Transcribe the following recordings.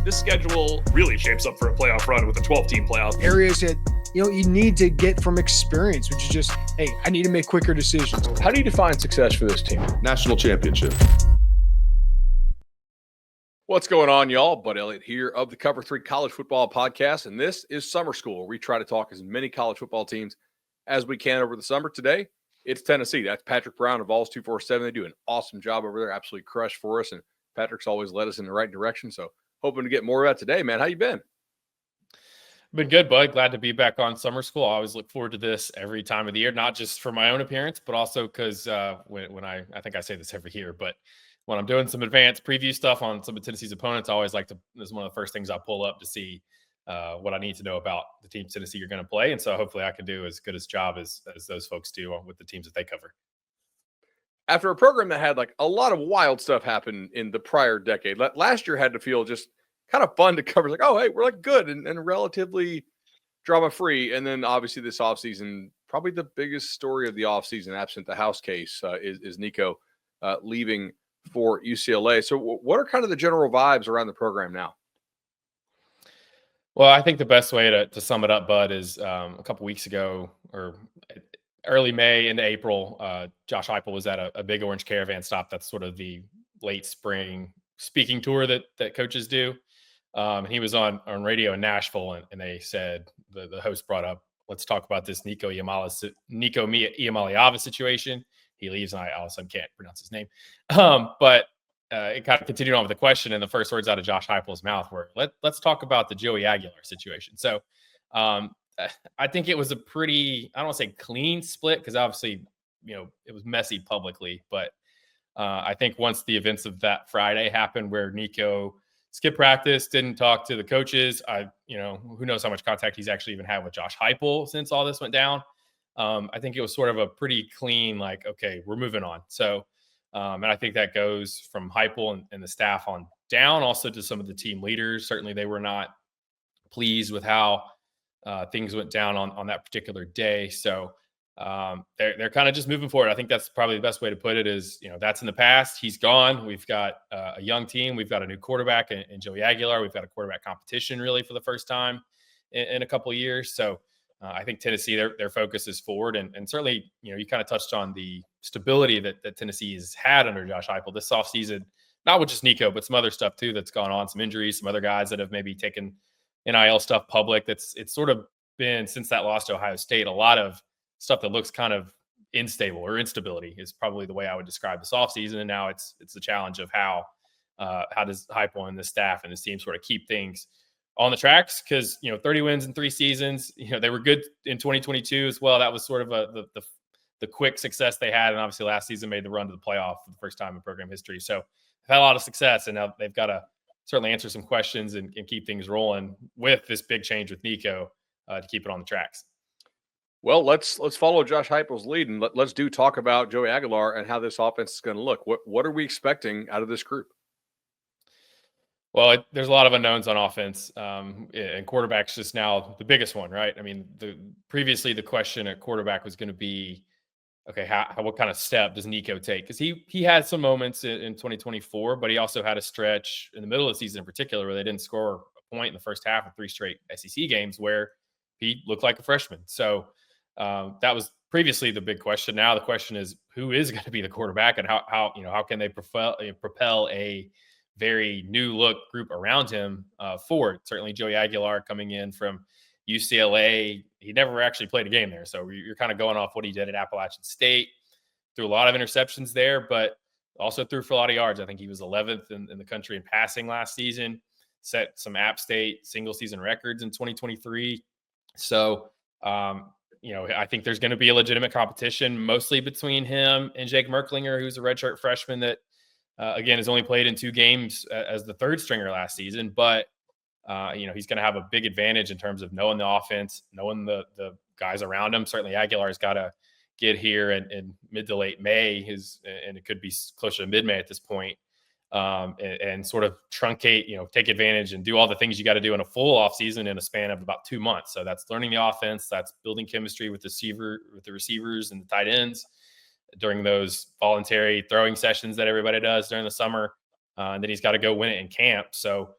this schedule really shapes up for a playoff run with a 12-team playoff. Areas that, you need to get from experience, which is just, hey, I need to make quicker decisions. How do you define success for this team? National championship. What's going on, y'all? Bud Elliott here of the Cover 3 College Football Podcast, and this is Summer School, where we try to talk as many college football teams as we can over the summer. Today, it's Tennessee. That's Patrick Brown of Vols 247. They do an awesome job over there, absolutely crushed for us, and Patrick's always led us in the right direction, so hoping to get more of that today, man. How you been? Been good, bud. Glad to be back on Summer School. I always look forward to this every time of the year, not just for my own appearance, but also because when I think I say this every year, but when I'm doing some advanced preview stuff on some of Tennessee's opponents, I always like to, this is one of the first things I pull up to see what I need to know about the teams Tennessee you're going to play. And so hopefully I can do as good a job as those folks do with the teams that they cover. After a program that had like a lot of wild stuff happen in the prior decade, last year had to feel just kind of fun to cover. Like, oh, hey, we're like good and relatively drama free. And then obviously this offseason, probably the biggest story of the offseason, absent the house case, is Nico leaving for UCLA. So what are kind of the general vibes around the program now? Well, I think the best way to sum it up, Bud, is a couple weeks ago or early May into April, Josh Heupel was at a Big Orange Caravan stop. That's sort of the late spring speaking tour that coaches do. And he was on radio in Nashville, and they said, the host brought up, let's talk about this Nico Iamaleava situation. He leaves, and I all of a sudden can't pronounce his name. But it kind of continued on with the question, and the first words out of Josh Heupel's mouth were, let's talk about the Joey Aguilar situation. So I think it was a pretty, I don't want to say clean split, because obviously, it was messy publicly. But I think once the events of that Friday happened where Nico skipped practice, didn't talk to the coaches, who knows how much contact he's actually even had with Josh Heupel since all this went down. I think it was sort of a pretty clean, like, okay, we're moving on. So, and I think that goes from Heupel and the staff on down, also to some of the team leaders. Certainly they were not pleased with how things went down on that particular day. So they're kind of just moving forward. I think that's probably the best way to put it is, that's in the past. He's gone. We've got a young team. We've got a new quarterback in Joey Aguilar. We've got a quarterback competition really for the first time in a couple of years. So I think Tennessee, their focus is forward. And certainly, you kind of touched on the stability that Tennessee has had under Josh Heupel this offseason, not with just Nico, but some other stuff too that's gone on, some injuries, some other guys that have maybe taken NIL stuff public. It's sort of been, since that loss to Ohio State, a lot of stuff that looks kind of unstable or instability is probably the way I would describe this offseason. And now it's the challenge of how does Heupel and the staff and this team sort of keep things on the tracks, because 30 wins in 3 seasons. They were good in 2022 as well. That was sort of the quick success they had, and obviously last season made the run to the playoff for the first time in program history. So they've had a lot of success, and now they've got to certainly answer some questions and keep things rolling with this big change with Nico to keep it on the tracks. Well, let's follow Josh Heupel's lead, and let's talk about Joey Aguilar and how this offense is going to look. What are we expecting out of this group? Well, there's a lot of unknowns on offense, and quarterback's just now the biggest one, right? I mean, previously the question at quarterback was going to be, okay, what kind of step does Nico take? Because he had some moments in 2024, but he also had a stretch in the middle of the season in particular where they didn't score a point in the first half of 3 straight SEC games where he looked like a freshman. So that was previously the big question. Now the question is, who is going to be the quarterback, and how can they propel a very new look group around him forward? Certainly Joey Aguilar coming in from UCLA. He never actually played a game there. So you're kind of going off what he did at Appalachian State. Threw a lot of interceptions there, but also threw for a lot of yards. I think he was 11th in the country in passing last season, set some App State single season records in 2023. So, I think there's going to be a legitimate competition mostly between him and Jake Merklinger, who's a redshirt freshman that, again, has only played in 2 games as the third stringer last season, but he's going to have a big advantage in terms of knowing the offense, knowing the guys around him. Certainly Aguilar's got to get here in mid to late May, and it could be closer to mid-May at this point, and sort of truncate, take advantage and do all the things you got to do in a full offseason in a span of about 2 months. So that's learning the offense, that's building chemistry with the receivers and the tight ends during those voluntary throwing sessions that everybody does during the summer. And then he's got to go win it in camp. So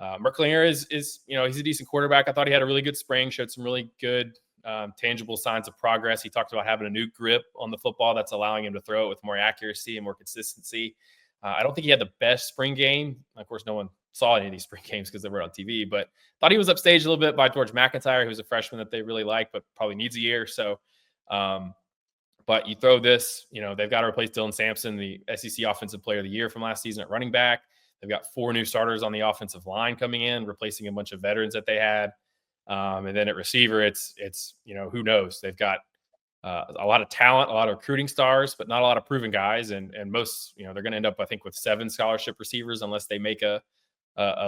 Merklinger is he's a decent quarterback. I thought he had a really good spring, showed some really good tangible signs of progress. He talked about having a new grip on the football that's allowing him to throw it with more accuracy and more consistency. I don't think he had the best spring game. Of course, no one saw any of these spring games because they were on TV, but thought he was upstaged a little bit by George McIntyre, who's a freshman that they really like, but probably needs a year. So, but you throw this, they've got to replace Dylan Sampson, the SEC Offensive Player of the Year from last season at running back. They've got 4 new starters on the offensive line coming in, replacing a bunch of veterans that they had. And then at receiver, it's who knows? They've got a lot of talent, a lot of recruiting stars, but not a lot of proven guys. And most, they're going to end up, I think, with 7 scholarship receivers unless they make a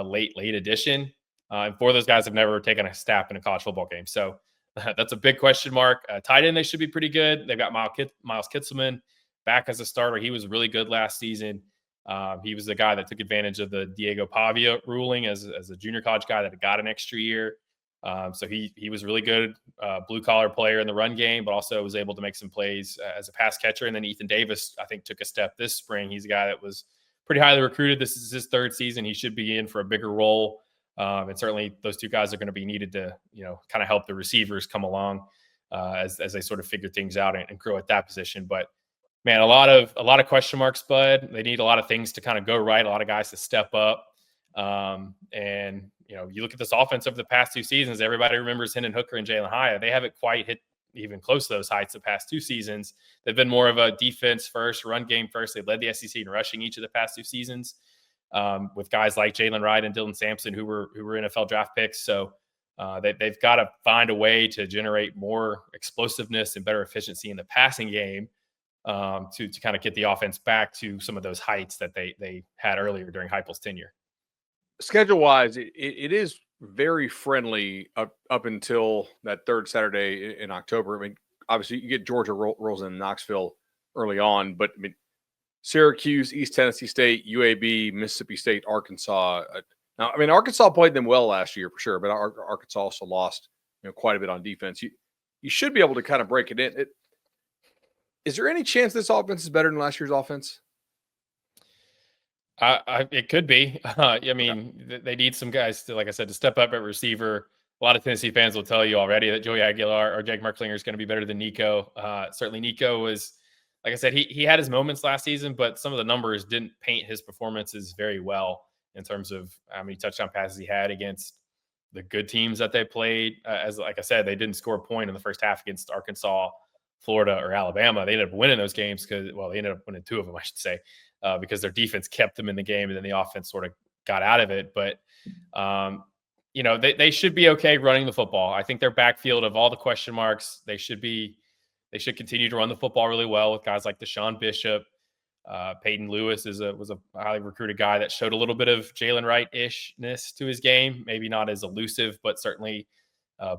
late addition. And 4 of those guys have never taken a snap in a college football game. So that's a big question mark. Tight end, they should be pretty good. They've got Miles Kitselman back as a starter. He was really good last season. He was the guy that took advantage of the Diego Pavia ruling as a junior college guy that got an extra year. So he was really good, blue collar player in the run game, but also was able to make some plays as a pass catcher. And then Ethan Davis, I think, took a step this spring. He's a guy that was pretty highly recruited. This is his 3rd season. He should be in for a bigger role. And certainly those 2 guys are going to be needed to, kind of help the receivers come along as they sort of figure things out and grow at that position. But man, a lot of question marks, Bud. They need a lot of things to kind of go right. A lot of guys to step up. And you look at this offense over the past 2 seasons, everybody remembers Hendon Hooker and Jalen Hyatt. They haven't quite hit even close to those heights the past 2 seasons. They've been more of a defense first, run game first. They led the SEC in rushing each of the past 2 seasons with guys like Jalen Wright and Dylan Sampson, who were NFL draft picks. So they've got to find a way to generate more explosiveness and better efficiency in the passing game to kind of get the offense back to some of those heights that they had earlier during Heupel's tenure. Schedule-wise, it is very friendly up until that 3rd Saturday in October. I mean, obviously, you get Georgia rolls in Knoxville early on, but I mean, Syracuse, East Tennessee State, UAB, Mississippi State, Arkansas. Now, I mean, Arkansas played them well last year for sure, but Arkansas also lost quite a bit on defense. You should be able to kind of break it in. Is there any chance this offense is better than last year's offense? It could be. I mean, they need some guys to, like I said, to step up at receiver. A lot of Tennessee fans will tell you already that Joey Aguilar or Jake Merklinger is going to be better than Nico. Certainly, Nico was, like I said, he had his moments last season, but some of the numbers didn't paint his performances very well in terms of how many touchdown passes he had against the good teams that they played. As like I said, they didn't score a point in the first half against Arkansas, Florida, or Alabama. They ended up winning those games they ended up winning 2 of them, I should say. Because their defense kept them in the game and then the offense sort of got out of it. But, they should be okay running the football. I think their backfield of all the question marks, they should continue to run the football really well with guys like Deshaun Bishop. Peyton Lewis was a highly recruited guy that showed a little bit of Jalen Wright-ishness to his game. Maybe not as elusive, but certainly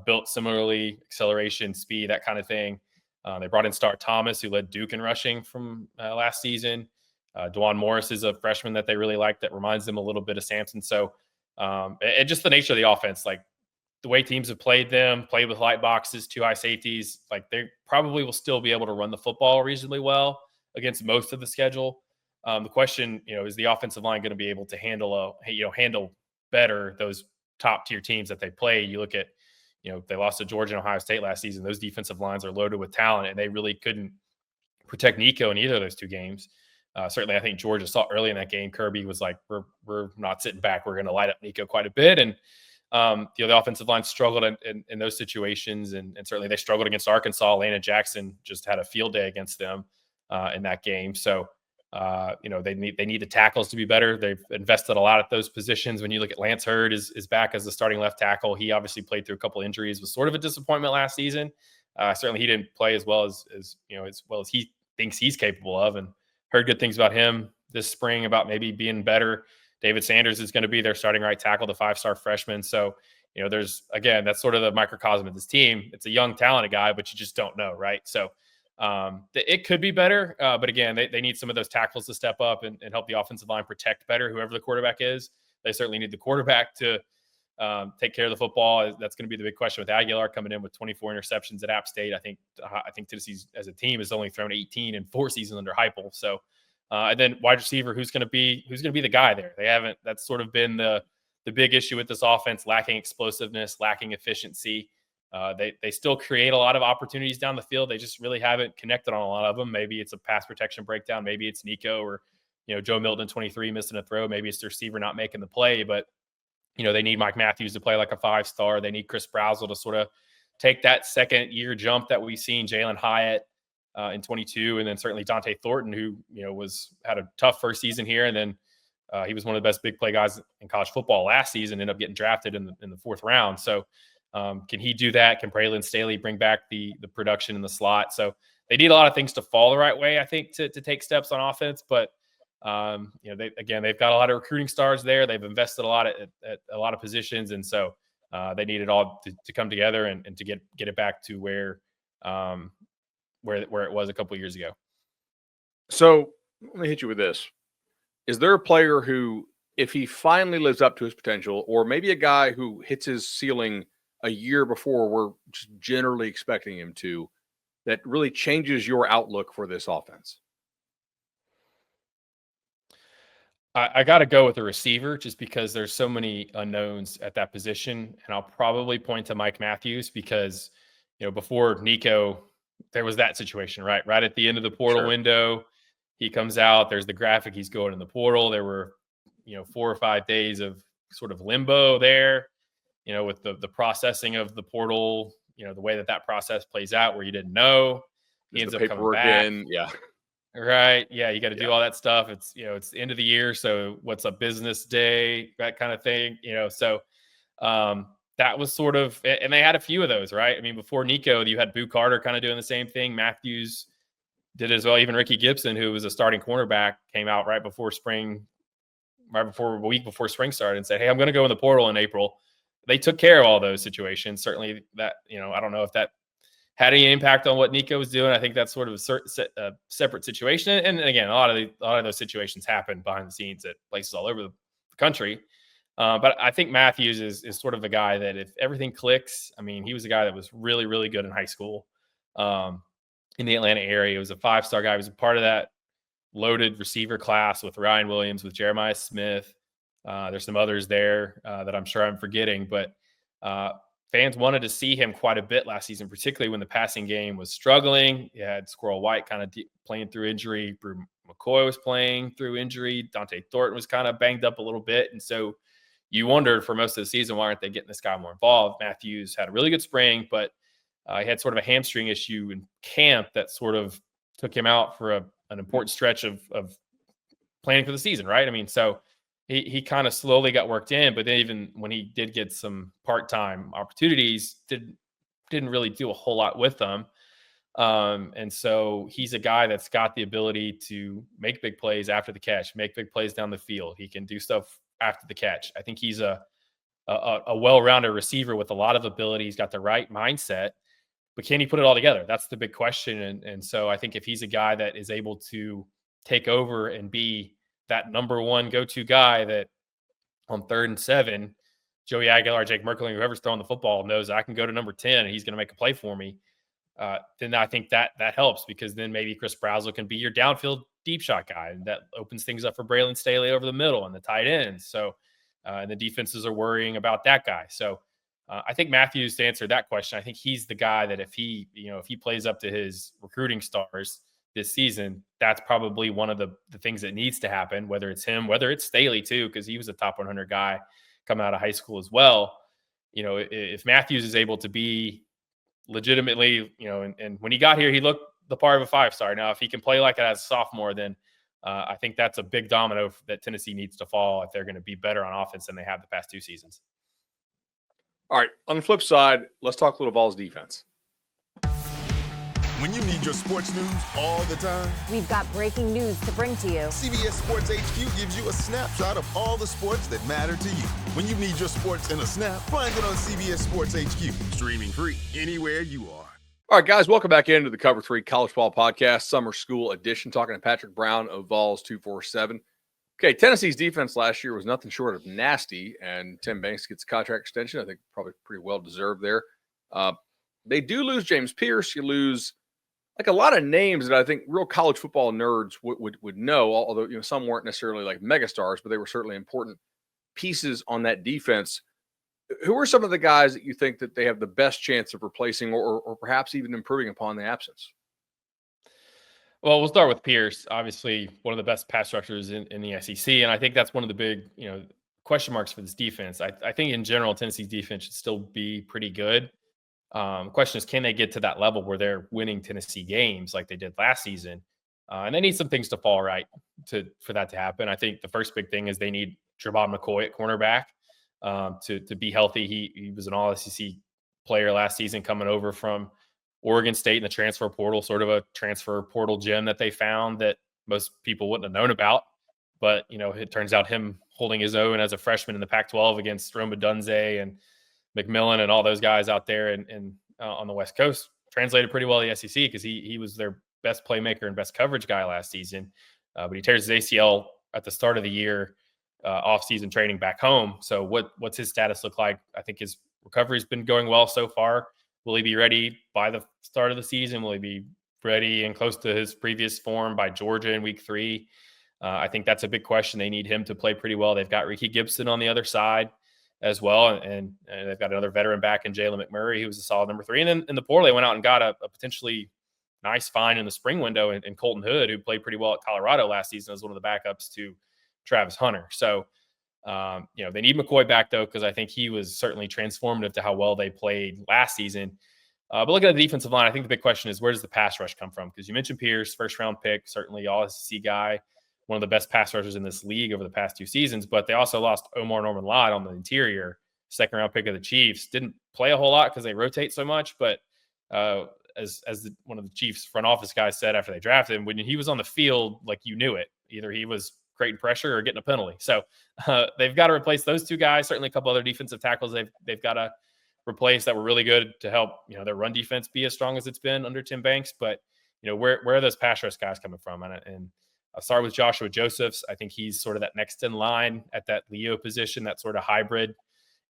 built similarly, acceleration, speed, that kind of thing. They brought in Star Thomas, who led Duke in rushing from last season. DeJuan Morris is a freshman that they really like that reminds them a little bit of Sampson. So, and just the nature of the offense, like the way teams have played with light boxes, 2 high safeties, like they probably will still be able to run the football reasonably well against most of the schedule. The question, is the offensive line going to be able to handle better those top tier teams that they play? You look at, they lost to Georgia and Ohio State last season. Those defensive lines are loaded with talent, and they really couldn't protect Nico in either of those 2 games. Certainly, I think Georgia saw early in that game, Kirby was like, we're not sitting back. We're going to light up Nico quite a bit. And, the offensive line struggled in those situations. And certainly they struggled against Arkansas. Landon Jackson just had a field day against them in that game. So, they need the tackles to be better. They've invested a lot at those positions. When you look at Lance Hurd is back as the starting left tackle. He obviously played through a couple injuries, was sort of a disappointment last season. Certainly he didn't play as well as he thinks he's capable of. And heard good things about him this spring about maybe being better. David Sanders is going to be their starting right tackle, the 5-star freshman. So, that's sort of the microcosm of this team. It's a young, talented guy, but you just don't know, right? So it could be better. But again, they need some of those tackles to step up and help the offensive line protect better, whoever the quarterback is. They certainly need the quarterback to take care of the football. That's going to be the big question with Aguilar coming in with 24 interceptions at App State. I think Tennessee as a team has only thrown 18 in 4 seasons under Heupel. So, and then wide receiver, who's going to be the guy there? They haven't. That's sort of been the the big issue with this offense: lacking explosiveness, lacking efficiency. They still create a lot of opportunities down the field. They just really haven't connected on a lot of them. Maybe it's a pass protection breakdown. Maybe it's Nico or, Joe Milton, 23, missing a throw. Maybe it's the receiver not making the play. But, they need Mike Matthews to play like a 5-star. They need Chris Brazzell to sort of take that second year jump that we've seen Jalen Hyatt in 22, and then certainly Dante Thornton, who, had a tough first season here. And then he was one of the best big play guys in college football last season, ended up getting drafted in the 4th round. So can he do that? Can Braylon Staley bring back the production in the slot? So they need a lot of things to fall the right way, I think, to take steps on offense. But they've got a lot of recruiting stars there. They've invested a lot at a lot of positions, and so they need it all to come together and to get it back to where it was a couple of years ago. So let me hit you with this: is there a player who, if he finally lives up to his potential, or maybe a guy who hits his ceiling a year before we're just generally expecting him to, that really changes your outlook for this offense? I got to go with a receiver just because there's so many unknowns at that position. And I'll probably point to Mike Matthews because, before Nico, there was that situation, right? Right at the end of the portal window, he comes out, there's the graphic, he's going in the portal. There were, 4 or 5 days of sort of limbo there, with the processing of the portal, the way that process plays out where you didn't know. He ends up coming back. Yeah. Right. Yeah. You got to do all that stuff. It's, it's the end of the year. So what's a business day, that kind of thing, so that was sort of, and they had a few of those, right? I mean, before Nico, you had Boo Carter kind of doing the same thing. Matthews did as well. Even Ricky Gibson, who was a starting cornerback, came out right before a week before spring started and said, "Hey, I'm going to go in the portal in April." They took care of all those situations. Certainly that, I don't know if that had any impact on what Nico was doing. I think that's sort of a separate situation. And again, a lot of those situations happen behind the scenes at places all over the country. But I think Matthews is sort of the guy that if everything clicks, I mean, he was a guy that was really, really good in high school in the Atlanta area. He was a 5-star guy. He was a part of that loaded receiver class with Ryan Williams, with Jeremiah Smith. There's some others there that I'm sure I'm forgetting, but fans wanted to see him quite a bit last season, particularly when the passing game was struggling. You had Squirrel White kind of playing through injury. Brew McCoy was playing through injury. Dante Thornton was kind of banged up a little bit. And so you wondered for most of the season, why aren't they getting this guy more involved? Matthews had a really good spring, but he had sort of a hamstring issue in camp that sort of took him out for an important stretch of planning for the season, right? I mean, so he kind of slowly got worked in, but then even when he did get some part-time opportunities, didn't really do a whole lot with them. And so he's a guy that's got the ability to make big plays after the catch, make big plays down the field. He can do stuff after the catch. I think he's a well-rounded receiver with a lot of ability. He's got the right mindset, but can he put it all together? That's the big question. And so I think if he's a guy that is able to take over and be that number one go-to guy that on 3rd and 7, Joey Aguilar, Jake Merkling, whoever's throwing the football knows I can go to number 10 and he's going to make a play for me. Then I think that helps because then maybe Chris Brazzell can be your downfield deep shot guy. And that opens things up for Braylon Staley over the middle and the tight ends. So, and the defenses are worrying about that guy. So I think Matthews, to answer that question, I think he's the guy that if he plays up to his recruiting stars this season, that's probably one of the things that needs to happen, whether it's him, whether it's Staley too, because he was a top 100 guy coming out of high school as well. If Matthews is able to be legitimately, and when he got here, he looked the part of a 5-star. Now, if he can play like it as a sophomore, then I think that's a big domino that Tennessee needs to fall if they're going to be better on offense than they have the past 2 seasons. All right. On the flip side, let's talk a little Vols defense. When you need your sports news all the time, we've got breaking news to bring to you. CBS Sports HQ gives you a snapshot of all the sports that matter to you. When you need your sports in a snap, find it on CBS Sports HQ, streaming free anywhere you are. All right, guys, welcome back into the Cover 3 College Ball Podcast, Summer School Edition, talking to Patrick Brown of Vols 247. Okay, Tennessee's defense last year was nothing short of nasty, and Tim Banks gets a contract extension. I think probably pretty well deserved there. They do lose James Pierce. You lose like a lot of names that I think real college football nerds would know, although some weren't necessarily like megastars, but they were certainly important pieces on that defense, who are some of the guys that you think that they have the best chance of replacing or perhaps even improving upon the absence? Well, we'll start with Pierce. Obviously, one of the best pass rushers in the SEC, and I think that's one of the big, question marks for this defense. I think in general, Tennessee's defense should still be pretty good. Question is, can they get to that level where they're winning Tennessee games like they did last season? And they need some things to fall right for that to happen. I think the first big thing is they need Trevon McCoy at cornerback to be healthy. He was an All-SEC player last season, coming over from Oregon State in the transfer portal, sort of a transfer portal gem that they found that most people wouldn't have known about. But, it turns out him holding his own as a freshman in the Pac-12 against Rome Odunze and McMillan and all those guys out there and on the West Coast translated pretty well to the SEC because he was their best playmaker and best coverage guy last season. But he tears his ACL at the start of the year, off-season training back home. So what's his status look like? I think his recovery's been going well so far. Will he be ready by the start of the season? Will he be ready and close to his previous form by Georgia in week 3? I think that's a big question. They need him to play pretty well. They've got Ricky Gibson on the other side as well, and they've got another veteran back in Jalen McMurray, who was a solid number 3. And then in the portal, they went out and got a potentially nice find in the spring window in Colton Hood, who played pretty well at Colorado last season as one of the backups to Travis Hunter. So, they need McCoy back, though, because I think he was certainly transformative to how well they played last season. But looking at the defensive line, I think the big question is, where does the pass rush come from? Because you mentioned Pierce, first-round pick, certainly all-SEC guy, one of the best pass rushers in this league over the past 2 seasons. But they also lost Omar Norman-Lott on the interior, second-round pick of the Chiefs. Didn't play a whole lot because they rotate so much, but as one of the Chiefs front office guys said after they drafted him, when he was on the field, like, you knew it. Either he was creating pressure or getting a penalty. So they've got to replace those 2 guys. Certainly a couple other defensive tackles they've got to replace that were really good to help, their run defense be as strong as it's been under Tim Banks. But, where are those pass rush guys coming from? And I'll start with Joshua Josephs. I think he's sort of that next in line at that Leo position, that sort of hybrid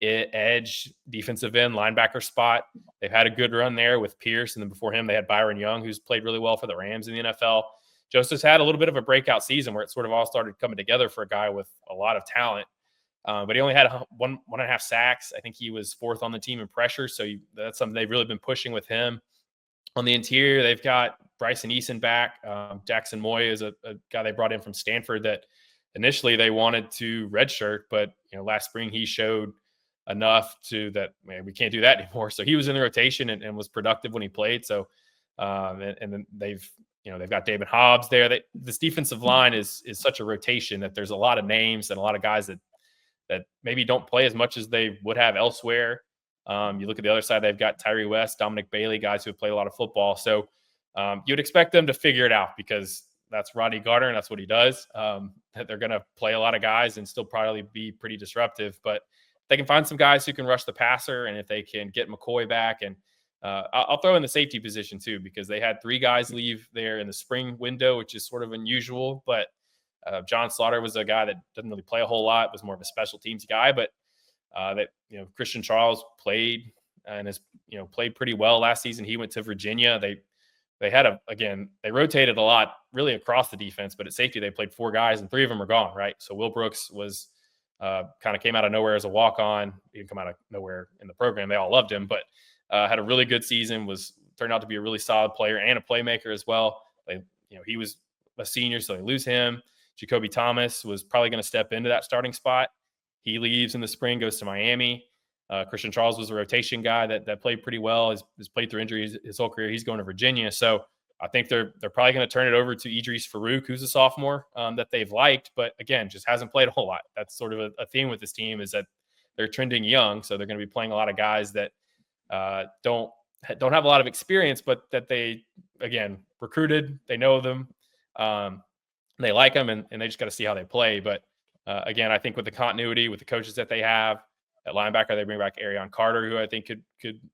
edge defensive end linebacker spot. They've had a good run there with Pierce. And then before him, they had Byron Young, who's played really well for the Rams in the NFL. Joseph's had a little bit of a breakout season where it sort of all started coming together for a guy with a lot of talent. But he only had one and a half sacks. I think he was 4th on the team in pressure. So that's something they've really been pushing with him. On the interior, they've got Bryson Eason back. Jackson Moy is a guy they brought in from Stanford that initially they wanted to redshirt, but last spring he showed enough to that, man, we can't do that anymore. So he was in the rotation and was productive when he played. So and then they've got David Hobbs there. This defensive line is such a rotation that there's a lot of names and a lot of guys that maybe don't play as much as they would have elsewhere. You look at the other side, they've got Tyree West, Dominic Bailey, guys who have played a lot of football. So you'd expect them to figure it out because that's Rodney Gardner and that's what he does. That they're going to play a lot of guys and still probably be pretty disruptive. But they can find some guys who can rush the passer, and if they can get McCoy back, and I'll throw in the safety position too, because they had 3 guys leave there in the spring window, which is sort of unusual. But John Slaughter was a guy that doesn't really play a whole lot, was more of a special teams guy, but Christian Charles played and has played pretty well last season. He went to Virginia. They had they rotated a lot really across the defense, but at safety they played 4 guys and 3 of them are gone, right? So Will Brooks was kind of came out of nowhere as a walk-on. He didn't come out of nowhere in the program. They all loved him, but had a really good season, turned out to be a really solid player and a playmaker as well. He was a senior, so they lose him. Jacoby Thomas was probably going to step into that starting spot. He leaves in the spring, goes to Miami. Christian Charles was a rotation guy that played pretty well. Has played through injuries his whole career. He's going to Virginia. So I think they're probably going to turn it over to Idris Farouk, who's a sophomore that they've liked, but again, just hasn't played a whole lot. That's sort of a theme with this team, is that they're trending young. So they're going to be playing a lot of guys that don't have a lot of experience, but that they, again, recruited. They know them. They like them, and they just got to see how they play. But again, I think with the continuity, with the coaches that they have, at linebacker, they bring back Arion Carter, who I think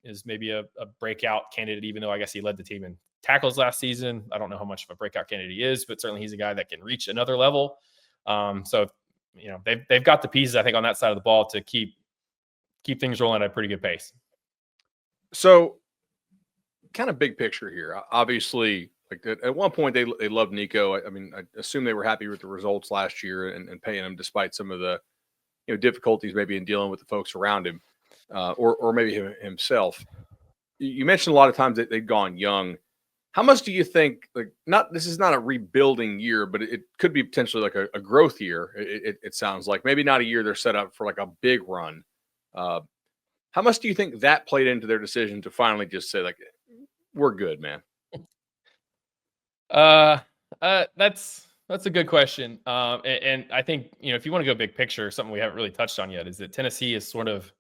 is maybe a breakout candidate, even though I guess he led the team in tackles last season. I don't know how much of a breakout candidate he is, but certainly he's a guy that can reach another level. So they've got the pieces, I think, on that side of the ball to keep things rolling at a pretty good pace. So, kind of big picture here. Obviously, like at one point they loved Nico. I mean, I assume they were happy with the results last year and paying him despite some of the difficulties maybe in dealing with the folks around him, or maybe himself. You mentioned a lot of times that they'd gone young. How much do you think, this is not a rebuilding year, but it could be potentially like a growth year. It sounds like maybe not a year they're set up for like a big run. How much do you think that played into their decision to finally just say, like, we're good, man? That's a good question. And I think, if you want to go big picture, something we haven't really touched on yet is that Tennessee is sort of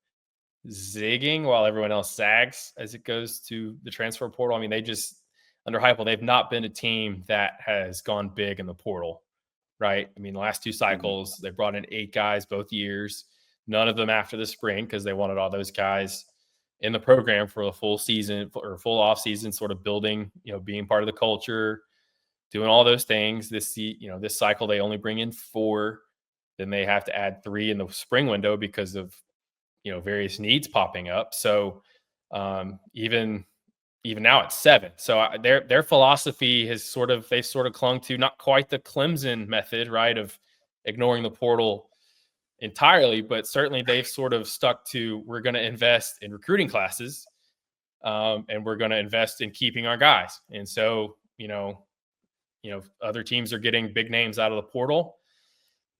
zigging while everyone else zags as it goes to the transfer portal. I mean, they just, under Heupel, they've not been a team that has gone big in the portal, right? I mean, the last 2 cycles, they brought in 8 guys both years, none of them after the spring because they wanted all those guys in the program for a full season or full off season, sort of building, being part of the culture, doing all those things. This cycle, they only bring in 4. Then they have to add 3 in the spring window because of, various needs popping up. So even now it's 7. So their philosophy has they've sort of clung to not quite the Clemson method, right, of ignoring the portal entirely, but certainly they've sort of stuck to, we're going to invest in recruiting classes, and we're going to invest in keeping our guys. And so, other teams are getting big names out of the portal.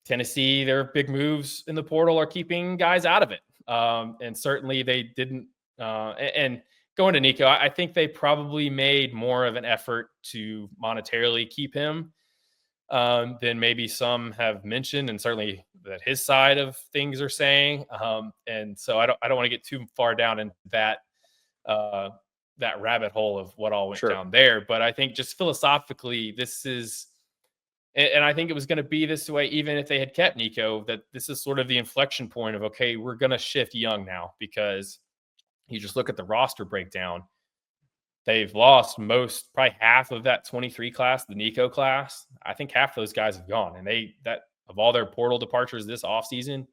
Tennessee, their big moves in the portal are keeping guys out of it. And certainly they didn't. And going to Nico, I think they probably made more of an effort to monetarily keep him than maybe some have mentioned, and certainly that his side of things are saying. And so I don't want to get too far down in that rabbit hole of what all went down there. But I think just philosophically, this is, and I think it was going to be this way even if they had kept Nico, that this is sort of the inflection point of, okay, we're going to shift young now, because you just look at the roster breakdown. They've lost probably half of that 23 class, the Nico class. I think half of those guys have gone. And that of all their portal departures this offseason,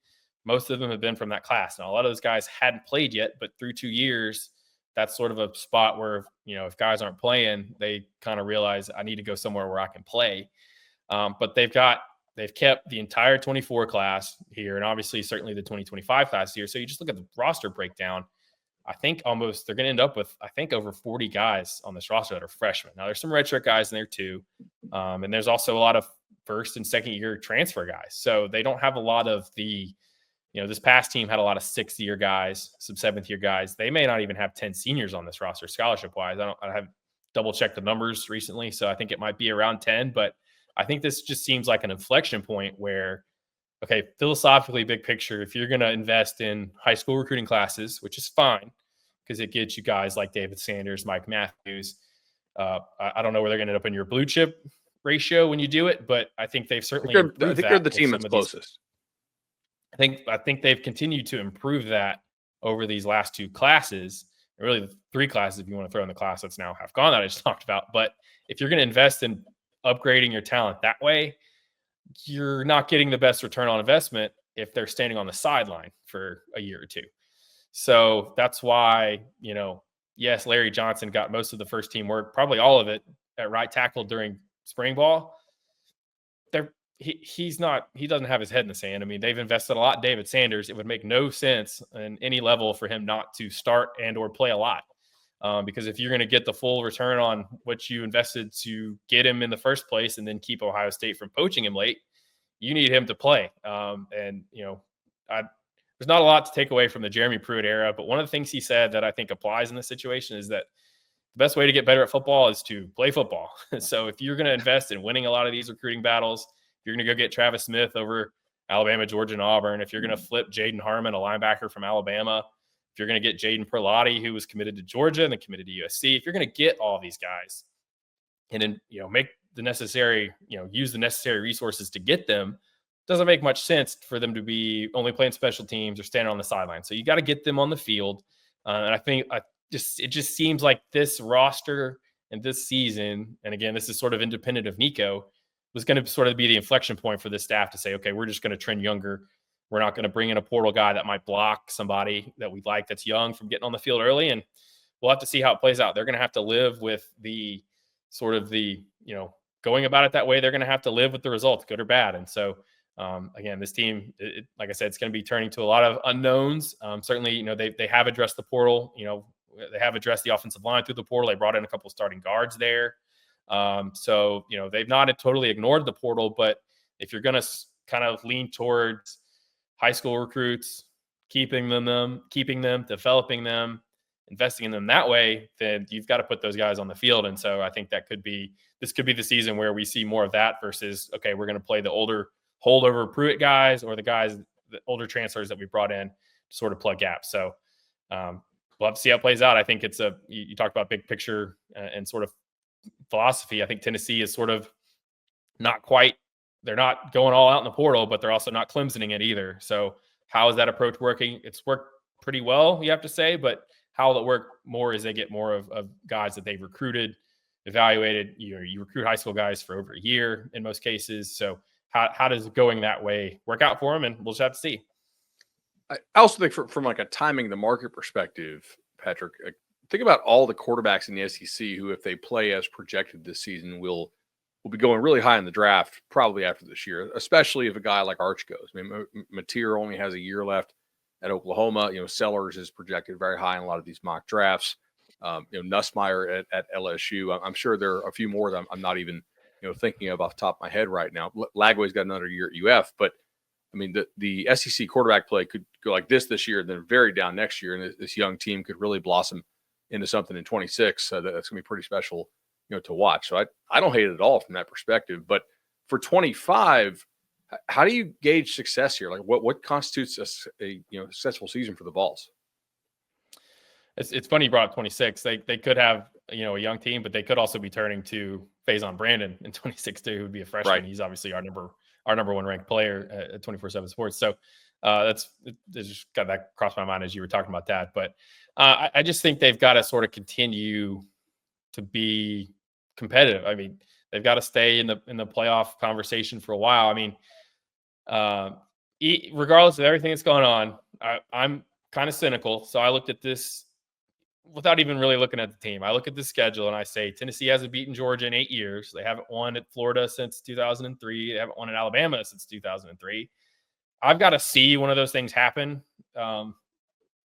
most of them have been from that class. Now, a lot of those guys hadn't played yet, but through 2 years, that's sort of a spot where, if guys aren't playing, they kind of realize I need to go somewhere where I can play. But they've kept the entire 24 class here, and obviously certainly the 2025 class here. So you just look at the roster breakdown. I think they're going to end up with, over 40 guys on this roster that are freshmen. Now, there's some redshirt guys in there too. And there's also a lot of first and second year transfer guys. So they don't have a lot of the, this past team had a lot of 6th year guys, some 7th year guys. They may not even have 10 seniors on this roster scholarship wise. I have double checked the numbers recently. So I think it might be around 10, but I think this just seems like an inflection point where, okay, philosophically, big picture, if you're going to invest in high school recruiting classes, which is fine because it gets you guys like David Sanders, Mike Matthews. I don't know where they're going to end up in your blue chip ratio when you do it, but I think they've certainly improved that. I think they're the team that's closest. I think they've continued to improve that over these last 2 classes, really the 3 classes if you want to throw in the class that's now half gone that I just talked about. But if you're going to invest in upgrading your talent that way, you're not getting the best return on investment if they're standing on the sideline for a year or 2. So that's why, yes, Larry Johnson got most of the first team work, probably all of it at right tackle during spring ball. He doesn't have his head in the sand. I mean, they've invested a lot in David Sanders. It would make no sense in any level for him not to start and or play a lot. Because if you're going to get the full return on what you invested to get him in the first place and then keep Ohio State from poaching him late, you need him to play. There's not a lot to take away from the Jeremy Pruitt era, but one of the things he said that I think applies in this situation is that the best way to get better at football is to play football. So if you're going to invest in winning a lot of these recruiting battles, if you're going to go get Travis Smith over Alabama, Georgia, and Auburn, if you're going to flip Jaden Harmon, a linebacker from Alabama, if you're going to get Jaden Perlotti, who was committed to Georgia and then committed to USC, if you're going to get all these guys and then, make the necessary, use the necessary resources to get them, doesn't make much sense for them to be only playing special teams or standing on the sideline. So you got to get them on the field. And I think it just seems like this roster and this season, and again, this is sort of independent of Nico, was going to sort of be the inflection point for this staff to say, okay, we're just going to trend younger. We're not going to bring in a portal guy that might block somebody that we like that's young from getting on the field early. And we'll have to see how it plays out. They're going to have to live with the sort of the, going about it that way. They're going to have to live with the results, good or bad. And so Again, this team, like I said, it's going to be turning to a lot of unknowns. Certainly, they have addressed the portal. They have addressed the offensive line through the portal. They brought in a couple of starting guards there. So they've not totally ignored the portal, but if you're going to kind of lean towards high school recruits, keeping them, developing them, investing in them that way, then you've got to put those guys on the field. And so I think this could be the season where we see more of that versus, okay, we're going to play the older holdover Pruitt guys or the older transfers that we brought in to sort of plug gaps. So we'll have to see how it plays out. I think you talked about big picture and sort of philosophy. I think Tennessee is sort of they're not going all out in the portal, but they're also not Clemsoning it either. So how is that approach working? It's worked pretty well, you have to say, but how will it work more is they get more of guys that they've recruited, evaluated. You recruit high school guys for over a year in most cases. So how does going that way work out for them? And we'll just have to see. I also think from like a timing the market perspective, Patrick, think about all the quarterbacks in the SEC who, if they play as projected this season, will be going really high in the draft probably after this year, especially if a guy like Arch goes. I mean, Mateer only has a year left at Oklahoma. Sellers is projected very high in a lot of these mock drafts. Nussmeier at LSU. I'm sure there are a few more that I'm not even thinking of off the top of my head right now. Lagway's got another year at UF, but I mean the SEC quarterback play could go like this year, then very down next year, and this young team could really blossom into something in 26. That's going to be pretty special, to watch. So I don't hate it at all from that perspective. But for 25, how do you gauge success here? Like what constitutes a successful season for the Vols? It's funny you brought up 26. They could have a young team, but they could also be turning to Faison Brandon in 26 too, who would be a freshman. Right. He's obviously our number one ranked player at 24/7 Sports. So it just got that crossed my mind as you were talking about that. But I just think they've got to sort of continue to be competitive. I mean, they've got to stay in the playoff conversation for a while. I mean, regardless of everything that's going on, I'm kind of cynical. So I looked at this without even really looking at the team. I look at the schedule and I say Tennessee hasn't beaten Georgia in 8 years. They haven't won at Florida since 2003. They haven't won at Alabama since 2003. I've got to see one of those things happen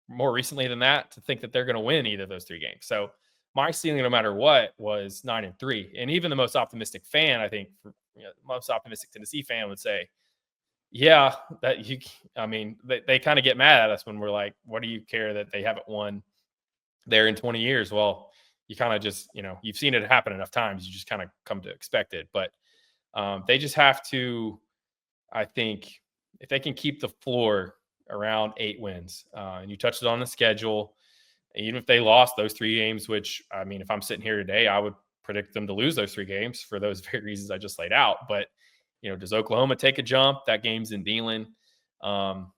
more recently than that to think that they're going to win either of those 3 games. So my ceiling, no matter what, was 9-3. And even the most optimistic fan, I think, most optimistic Tennessee fan would say, yeah, they kind of get mad at us when we're like, what do you care that they haven't won there in 20 years? Well, you kind of just, you've seen it happen enough times. You just kind of come to expect it. But they just have to, I think, if they can keep the floor around 8 wins, and you touched it on the schedule, even if they lost those 3 games, which, I mean, if I'm sitting here today, I would predict them to lose those 3 games for those very reasons I just laid out. But, does Oklahoma take a jump? That game's in Deland. Arkansas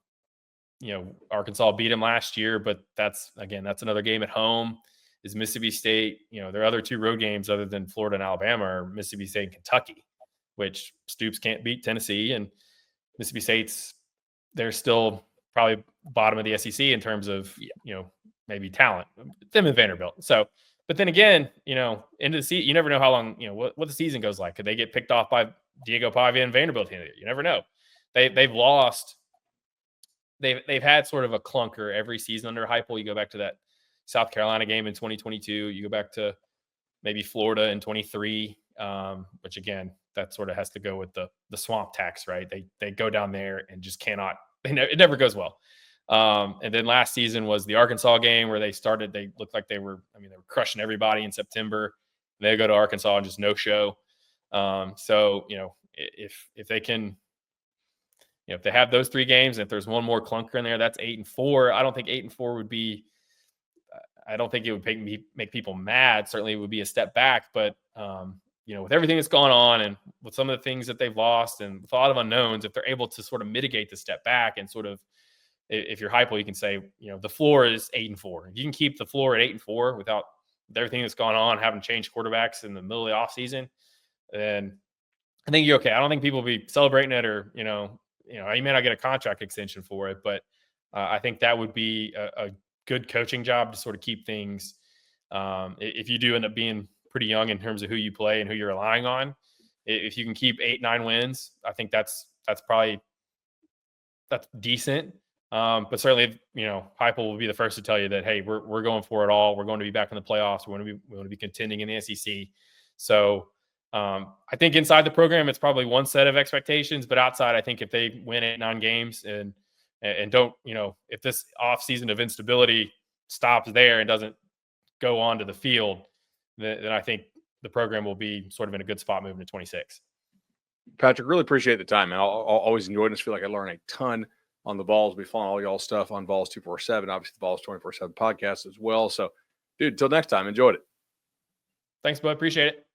beat them last year, but that's another game at home. Is Mississippi State, their other 2 road games other than Florida and Alabama are Mississippi State and Kentucky, which Stoops can't beat Tennessee, and Mississippi State's, they're still probably bottom of the SEC in terms of, maybe talent, them and Vanderbilt. So, but then again, into the season, you never know how long, what the season goes like. Could they get picked off by Diego Pavia and Vanderbilt? You never know. They've lost. They've had sort of a clunker every season under Heupel. You go back to that South Carolina game in 2022. You go back to maybe Florida in 23, which again, that sort of has to go with the swamp tax, right? They go down there and just cannot. It never goes well. And then last season was the Arkansas game where they looked like they were crushing everybody in September. They go to Arkansas and just no show. So, if they can, if they have those 3 games, and if there's one more clunker in there, that's 8-4. I don't think 8-4 would be, I don't think it would make people mad. Certainly it would be a step back, but, with everything that's gone on and with some of the things that they've lost and with a lot of unknowns, if they're able to sort of mitigate the step back and sort of, if you're Heupel, you can say, the floor is 8-4. If you can keep the floor at 8-4 without everything that's gone on, having changed quarterbacks in the middle of the offseason, then I think you're okay. I don't think people will be celebrating it or, you may not get a contract extension for it, but I think that would be a good coaching job to sort of keep things. If you do end up being pretty young in terms of who you play and who you're relying on, if you can keep 8-9 wins, I think that's that's decent. But certainly, Heupel will be the first to tell you that, hey, we're going for it all. We're going to be back in the playoffs. We want to be contending in the SEC. So I think inside the program, it's probably one set of expectations, but outside, I think if they win 8-9 games and don't, if this offseason of instability stops there and doesn't go on to the field, then I think the program will be sort of in a good spot moving to 26. Patrick, really appreciate the time, man. I'll always enjoy this. Feel like I learn a ton on the Vols. We follow all y'all stuff on Vols 247, obviously the Vols 24/7 podcast as well. So, dude, until next time, enjoyed it. Thanks, bud. Appreciate it.